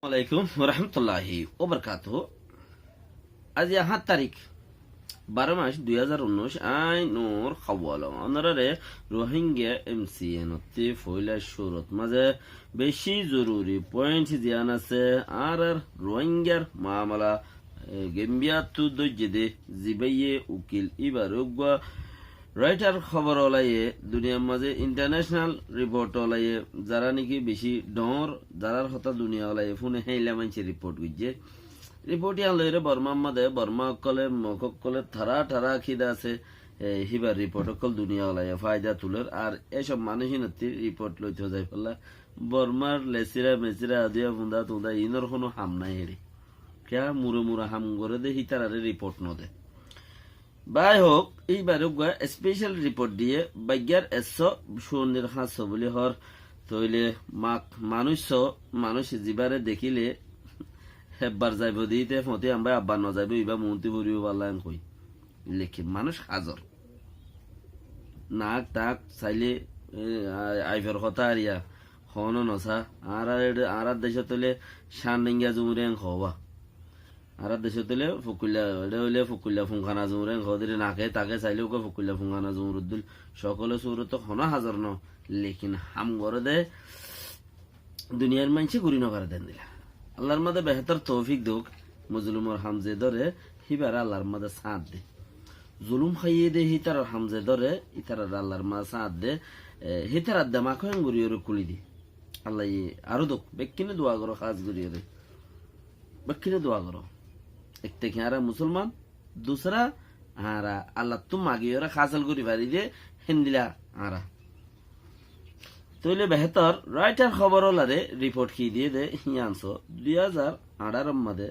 আলাইকুম রহমতুল্লাহি ওবরকাতুহু। আজ ৭ তারিখ 12 মাস 2019 আই নূর খাওয়াল অনরে রোহিঙ্গা এমসিএন তে ফয়লা সুরত মাঝে বেশি জরুরি পয়েন্ট জিয়ান আছে আর রোহিঙ্গার মামলা গেম্বিয়া তু দজ্জেদে জিবাইয়ে উকিল ইবারুগা রাইটার খবর ওলাইয়ে দুনিয়ার মাঝে ইন্টারন্যাশনাল রিপোর্ট ওলাইয়ে যারা নাকি বেশি ডর যারার হতা দুনিয়া ওলাইয়ে ফোনে হেইলা মানছে রিপোর্ট গুজে রিপোর্ট ইয়ান লইরে বর্মা মাদে বর্মা কলে মকক কলে থারা ঠারা খিদা আছে হিবার রিপোর্ট অকল দুনিয়া ওলাইয়ে ফায়দা তুলের আর এসব মানুষই নতি রিপোর্ট লইতে যাই ফেললা বর্মার লেসিরা মেসিরা আদিয়া ফুন্দা তুন্দা ইনর কোনো হাম নাই হেরি কে মুরে মুরা হাম করে দে হিতারারে রিপোর্ট ন দে বাই হোক এইবারে স্পেশাল রিপোর্ট দিয়ে বাগ্যার সুনির হাস বলি হর তইলে মানুষ জিবারে দেখিলে হেববার যাইব দিতে ফতে আমরা আব্বার ন যাইব ইবা মন্ত্রী ভরিব পারলাম কই লেখি মানুষ হাজর নাক টাক চাইলে আইফের কথা আরিয়া হন নসা আর দেশ তলে সান্ডিঙ্গা জুমুরেং হওয়া আর দেশে তুলে ফুকুল্লা ফুংখানা জুমরে ঘরে নাকে তাকে চাইলে ওকে ফুকুল্লা ফুংখানা জুমরুদ্দুল সকলে সুরত হনা হাজার ন লেকিন হাম করে দে দুনিয়ার মানসি ঘুরি নকারে দেন দিলা আল্লাহর মাদে বেহতর তৌফিক দুক মজলুমর হামজে ধরে হিবার আল্লাহর মাদে সাথ দে জুলুম খাইয়ে দে হিতার হামজে ধরে ইতার আল্লাহর মাদে সাথ দে হিতার দামাক হয়ে ঘুরিয়ে কুলি দি আল্লাহ আরো দুক বেকিনে দোয়া করো খাস ঘুরিয়ে বেকিনে দোয়া করো एक देखिए आरा मुसलमान दूसरा आरा अल्लाह तुम आगे और खासल गुरी भारी दे हिंदिला आरा तो ये बेहतर राइटर खबर वाला रे रिपोर्ट की दिए दे यांसो 2018 मधे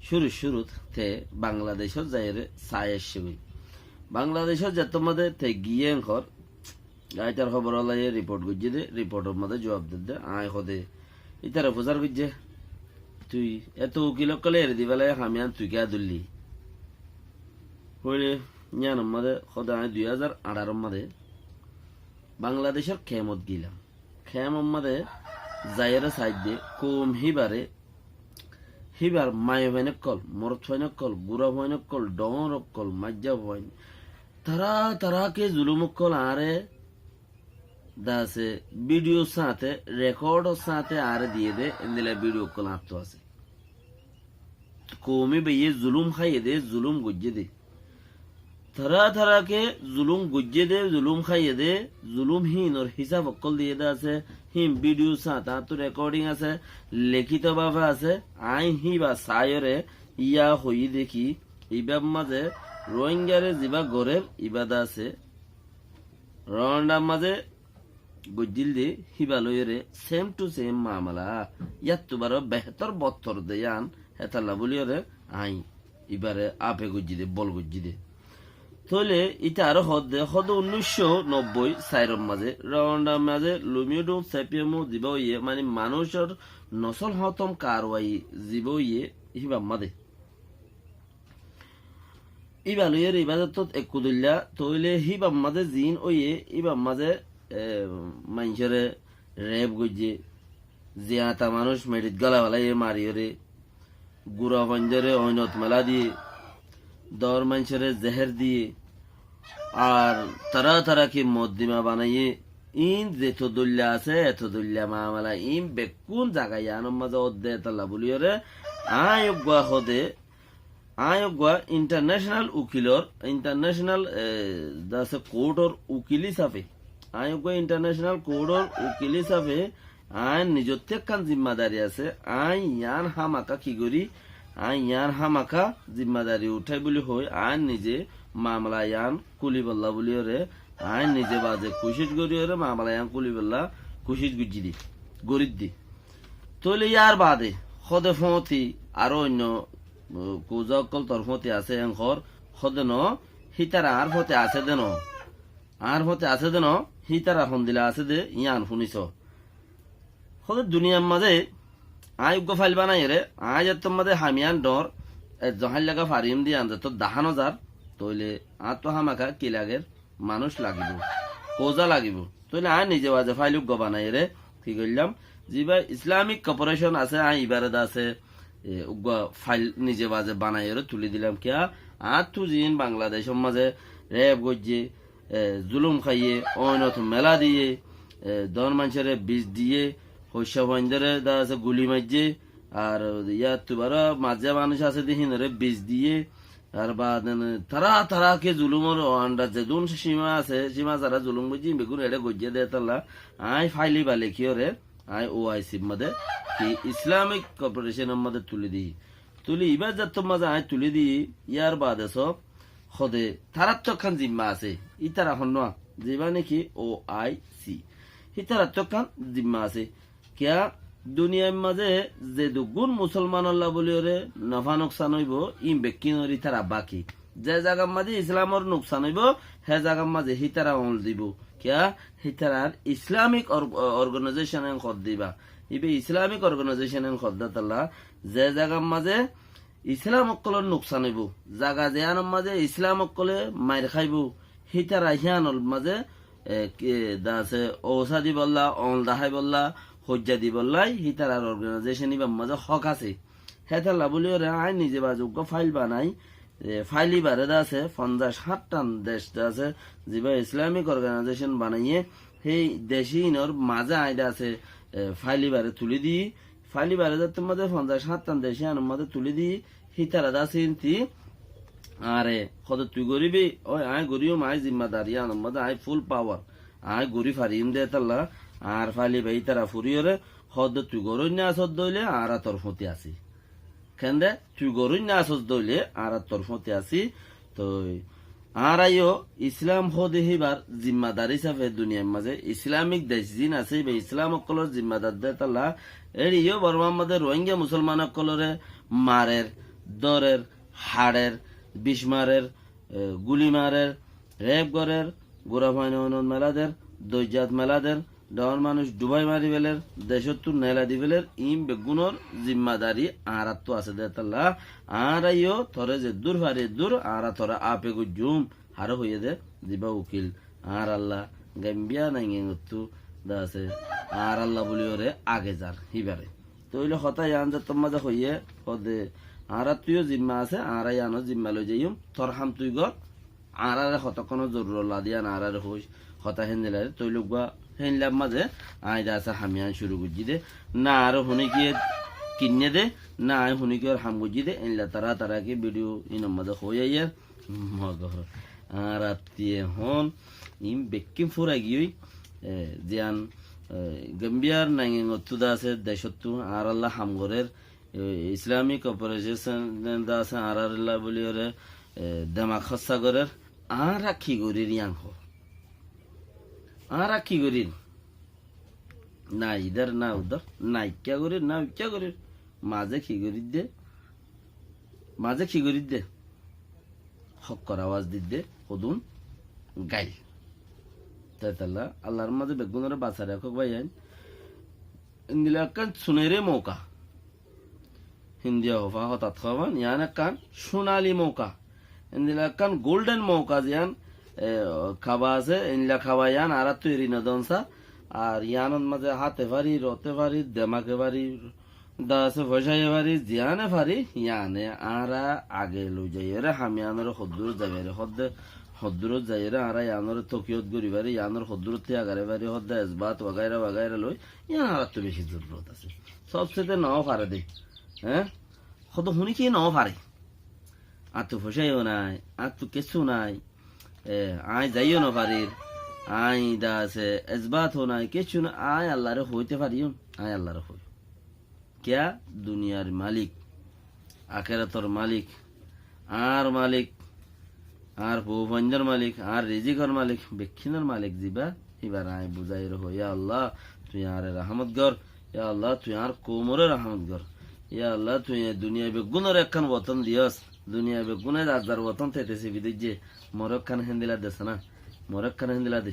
शुरू थे बांग्लादेश जायरे सायश हुई बांग्लादेश जत मधे थे गियें खर राइटर खबर वाला ये रिपोर्ट गुज्जे दे रिपोर्ट मधे जवाब दे आए खोदे इधर फुजार गुज्जे তুই এত উকিল কলে এর দিবেলা হামিয়ান তুই কে দুল্লি হইলে ইয়ানোর মাঝে সদায় 2018 মাঝে বাংলাদেশের খেমত গিলাম খেমত মাঝে যাইরে সাইড দিয়ে কম হিবার মায় ভাইনক কল মরত ভাইনক কল বুড়া ভাইনক কল ডর কল মাজ্জা ভাইন তারা কে জুলুম কল আরে দাসে ভিডিও সাথে রেকর্ড সাথে আরে দিয়ে দে এন্দিলা ভিডিও কল আতো আছে কৌমি বেয়ে জুলুম খাইয়ে দে জুলুম গুজ্জে দে তারা কে জুলুম গুজ্জে দে জুলুম খাইয়ে দে জুলুম হিন ওর হিসাব অকল দিয়ে দে আছে হিম ভিডিও সাথে তো রেকর্ডিং আছে লিখিত ভাবে আছে আই হি বা সায়রে ইয়া হই দেখি ইবাব মাঝে রোহিঙ্গারে জিবা গরের ইবাদা আছে রওয়ান্ডার মাঝে গুজিল দে হিবালয়েরে সেম টু সেম মামলা ইয়াত তুবারো বেহতর বত্তর দেয়ান হেতাল্লা বলিয়রে আই ইবারে আপে গুজি দে বল গুজি দে তলে ইটা আরো হদ 1990 সাইরম মাঝে রাওয়ান্ডার মাঝে লুমিউডু সেপিয়ামু দিব ইয়ে মানে মানুষের নসল হতম কারওয়াই জীব ইয়ে হিবাম মাদে ইবালয়ের ইবাদত একুদুল্লা তলে হিবাম মাঝে জিন ওয়ে ইবাম মাঝে মানুষের রেপ গুজে জিয়াতা মানুষ মেডিত গলাওয়ালাই মারিয়রে গুড়া পঞ্জরে অইনত মেলা দিয়ে দর মানুষের জেহের দিয়ে আর তারা কি মদ্দিমা বানাইয়ে ইন যেত দুল্লা আছে এত দুল্লা মামলা ইন বেকুন জায়গায় আনম মাঝে অধ্যে তাল্লা বলিয়রে আয়োগা ইন্টারন্যাশনাল উকিলর ইন্টারন্যাশনাল দাসে কোর্টর উকিল হিসাবে আয়োগ ইন্টারন্যাশনাল কোর্টর উকিল হিসাবে আইন নিজত্ব কান জিম্মাদারি আছে আইন ইয়ান হামাকা কি করি আইন ইয়ান হামাকা জিম্মাদারি উঠাই বলি হই আইন নিজে মামলা ইয়ান কুলিবল্লা বলি রে আইন নিজে বাজে কুশিস করি রে মামলা ইয়ান কুলিবল্লা কুশিস গুজি দি গরিব দি তলে ইয়ার বাদে সদে ফতি আরো অন্য কুজকল তোর ফতি আছে এঙ্কর সদে ন হিতারা আর ফতে আছে দেন হিতারা ফোন দিলা আছে দে ইয়ান শুনিছ হলে দুনিয়ার মাঝে আয়োগ্য ফাইল বানাই রে আজ এত মাঝে হামিয়ান ডর জহাই লাগা ফারিম দিয়ে আনতে তো 10,000 তইলে আর তো হামাকা কি লাগে মানুষ লাগিব কোজা লাগিব তইলে আয় নিজে বাজে ফাইল বানাই রে কি করলাম যেবা ইসলামিক কর্পোরেশন আছে আই ইবারত আছে ফাইল নিজে বাজে বানাই তুলি দিলাম কিয়া আর তু জিন বাংলাদেশের মাঝে রেপ গজ্জে জুলুম খাইয়ে অনত মেলা দিয়ে দন মানুষের বীজ দিয়ে শস্য বন্ধরে দা আছে গুলি মারছে আর ইয়ার তুবার মাঝে মানুষ আছে দিহিনরে বীজ দিয়ে আর বা তারা কে জুলুমর আন্ডার যে দুন সীমা আছে সীমা যারা জুলুম বুঝি বেগুন এটা গজ্জে দেয় তাল্লা আই ফাইলি বা লেখিওরে আই ও আই সির মধ্যে কি ইসলামিক কর্পোরেশনের মধ্যে তুলি এবার যার মাঝে আই তুলি দিই ইয়ার বাদে সব সদে তারাত্মক খান জিম্মা আছে ই তারা হন যেবা নাকি ও আই সি হি তারাত্মক খান জিম্মা আছে কিয়া দুনিয়ার মাঝে যে দুগুণ মুসলমান আল্লাহ বলি ওরে নফা নোকসান হইব ইম বেকিনরি তারা বাকি যে জায়গার মাঝে ইসলামর নোকসান হইব হে জায়গার মাঝে হি তারা অল দিব কিয়া হি তারার ইসলামিক অর্গানাইজেশন খদ দিবা ইবে ইসলামিক অর্গানাইজেশন খদ্দাতাল্লা যে জায়গার মাঝে ইসলাম অকলের নোকসান হইব জাগা যেয়ানোর মাঝে ইসলাম অকলে মাইর খাইব হি তারা হিয়ানোর মাঝে দাসে ঔষধি বললা অল দাহাই বললা হজ্জা দি বললাই হি তারার অর্গানাইজেশন ইবার মাঝে হক আছে হেতাল্লা বলি ওরে আই নিজে বাযোগ্য ফাইল বানাই ফাইলি বারে আছে 50-60 দেশ আছে যেবা ইসলামিক অর্গানাইজেশন বানাইয়ে সেই দেশি ইনর মাঝে আইডা আছে ফাইলি বারে তুলি দি ফাইলি বারে যাতে মাঝে 50-60 দেশি আনোর মাঝে তুলি দি হি তারা আছে ইনতি আরে কত তুই গরিবি ওই আই গরিও মাই জিম্মাদারি আনোর মাঝে আই ফুল পাওয়ার আই গরি ফারিম দে তাল্লা আর ফাইলি ভাই তারা ফুরিয়রে হদ তুই গরুন না আসত দইলে আর তোর ফতি আসি কেন তুই গরুন না আসত দইলে আর তোর ফতি আসি তো আর আইও ইসলাম হদে হিবার জিম্মাদারি হিসাবে দুনিয়ার মাঝে ইসলামিক দেশ জিন আছে বা ইসলাম অকলর জিম্মাদার দে তাল্লা এর ইও বর্মার মাঝে রোহিঙ্গা মুসলমান অকলরে মারের দরের হাড়ের বিস্মারের গুলি মারের রেপ গরের গোড়া ফাইন মেলাদের দৈজাত মেলাদের ডর মানুষ ডুবাই মারি বেলের দেশত্তু নেলা দি বেলের ইম বেগুনর জিম্মাদারি আরাত তো আছে দেতাল্লা আর আইও থরে যে দূর ফারে দূর আর থরে আপে গো জুম হার হইয়ে দে দিবা উকিল আর আল্লাহ গাম্বিয়া নাই গেতু দাসে আর আল্লাহ বলি ওরে আগে যার হিবারে তো হইলে হতা ইয়ান যে তোমাদে হইয়ে হদে আর তুইও জিম্মা আছে আর আনো জিম্মা লই যাইম তোর হাম তুই গ আর হতা কোনো জরুর লাদিয়া আর হইস হতা হেন্দিলারে তৈলুক বা হেনলাম মাঝে আইদা আছে হামিয়ান শুরু করছি দে না আর হুনি গিয়ে কিনে দে না আই হুনি গিয়ে হাম করছি দে এনলা তারা কি ভিডিও ইনম মাঝে হয়ে আর মগর আর আত্মীয় হন ইম বেকিম ফুরা গিয়ে জিয়ান গম্বিয়ার নাইং অতুদা আছে দেশত্তু আর আল্লাহ হামগরের ইসলামিক কর্পোরেশন আছে আর আল্লাহ বলি ওরে দেমা খসা গরের আর কি গরির ইয়াং হো আর কি করিন না ইধার না উধার না ইচ্ছা করির না ইচ্ছা করির মাঝে কি করি দে হক্কর আওয়াজ দিতে কদুন গাইল তাইতাল্লা আল্লাহর মাঝে বেগুনের বাঁচা রাখো ভাই ইন্দিলাকান সুনেরে মৌকা হিন্দিয়া হফা হঠাৎ খাওয়ান ইয়ান একান সোনালি মৌকা ইন্দিলাকান গোল্ডেন মৌকা জিয়ান খাওয়া আছে ইনলা খাওয়া ইয়ান আর তৈরি নদনসা আর ইয়ানোর মাঝে হাতে পারি রতে পারি দেমাকে পারি দাসে ফসাইয়ে পারি জিয়ানে পারি ইয়ানে আরা আগে লই যাই রে হামিয়ানোর হদ্দুর যাবে রে হদ্দুরত যাই রে আরা ইয়ানোর তকিয়ত গরি পারি ইয়ানোর হদ্দুরত থেকে আগারে পারি হদ্দা এসবাত বাগাইরা লই ইয়ান আর তো বেশি জরুরত আছে সবচেয়ে নাও পারে দে হ্যাঁ হদ শুনি কি নাও পারে আর তো ফসাইও নাই আর তো কিছু নাই আই যাইও না পারির আই দা আছে এসবাত হো নাই কিছু না আয় আল্লাহরে হইতে পারিও আয় আল্লাহরে হই কিয়া দুনিয়ার মালিক আখেরাতর মালিক আর ভূপঞ্জর মালিক আর রিজিকর মালিক বেক্ষিনের মালিক জিবা এবার আয় বুঝাই রহ ইয়া আল্লাহ তুই আর রহমত গর ইয়া আল্লাহ তুই আর কোমরে রহমত গর ইয়া আল্লাহ তুই দুনিয়া বেগুনের একখান বতন দিয়স দুনিয়া বেগুনের আজার বতন থেতেছি বিদেশ যে মরক্কান হেন্দিলা দেশ না মরক্কান হেন্দিলা দে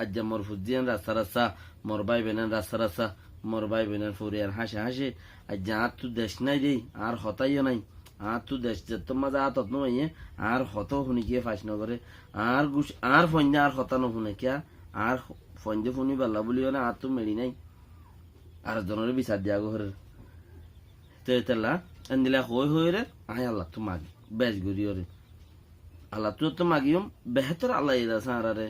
আজ মোর ফুজিয়ান রাস্তা মোর ভাই বেনেন রাস্তা মোর ভাই বেনের ফুরিয়ার হাসে আজ আর তু দেশ নাই দেই আর হতাইও নাই আর তু দেশ তোমার যা তত নয় আর হত শুনি গিয়ে ফাঁস নগরে আর ফঞ্জা আর হতা নুনে কিয়া আর ফঞ্জে ফুনি বাল্লা বলিও না আর তো মেরি নাই আর জনের বিচার দিয়া গো হরে তো এতলা এন্দিলা হই রে আয় আল্লাহ তো মাগি বেশ গরিও রে আল্লাহ তো মাগিম বেহতর আল্লাহ ইদা সারারে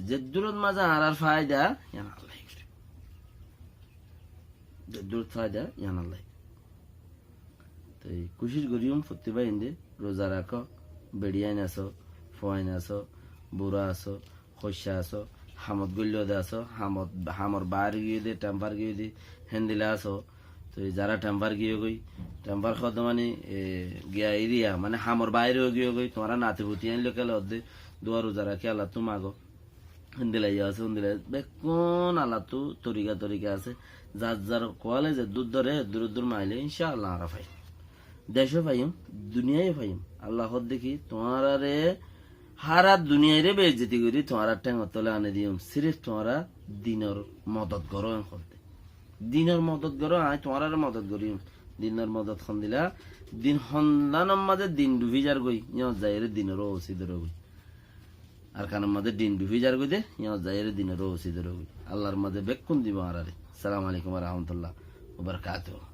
জেদ্দুরত মাজা আর ফায়দা ইয়ান আল্লাহ করে জেদ্দুরত ফায়দা ইয়ান আল্লাহ তো কোশিশ করিম প্রতিভা ইন্দে রোজা রাখো বেড়িয়াইন আসো ফোয়াইন আসো বুড়া আসো খসা আসো হামদ গল্য দে আসো হামর বার গিয়ে দে টেম্পার গিয়ে দে হ্যান্ডিলা আসো তো যারা টেম্পার গিয়ে গই টেম্পার খদ মানে গিয়া এরিয়া মানে হামর বাইরেও গিয়ে গই তোমারা নাতি পুতি আইন লোকাল অর্ধে দোয়া রোজা রাখি আল্লাহ তো মাগো হন্দিলাই আছে হন্দিলাই বেকুন আল্লাহ তো তরিকা আছে যার যার কোয়ালে যে দূর ধরে দূর মাইলে ইনশাআল্লাহ আরা ফাই দেশও পাইম দুনিয়ায় পাইম আল্লাহ দেখি তোমারা রে হারা দুনিয়ায় রে বেজতি করি তোমারা ট্যাং তলে আনে দিম সিরিফ তোমারা দিনের মদত করো করতে দিনের মদত করো আয় তোমার মদত করিম দিনের মদত খন দিলা দিন সন্ধানের মাঝে দিন ডুবি যার গই ইয় যাই রে দিনেরও ওসিদের গই আর কানের মাঝে দিন ডুবি যার গই দে ইয় যাই রে দিনেরও ওসিদের গই আল্লাহর মাঝে বেকুন দিব আর সালাম আলাইকুম রহমতুল্লাহ ওবরকাতুহ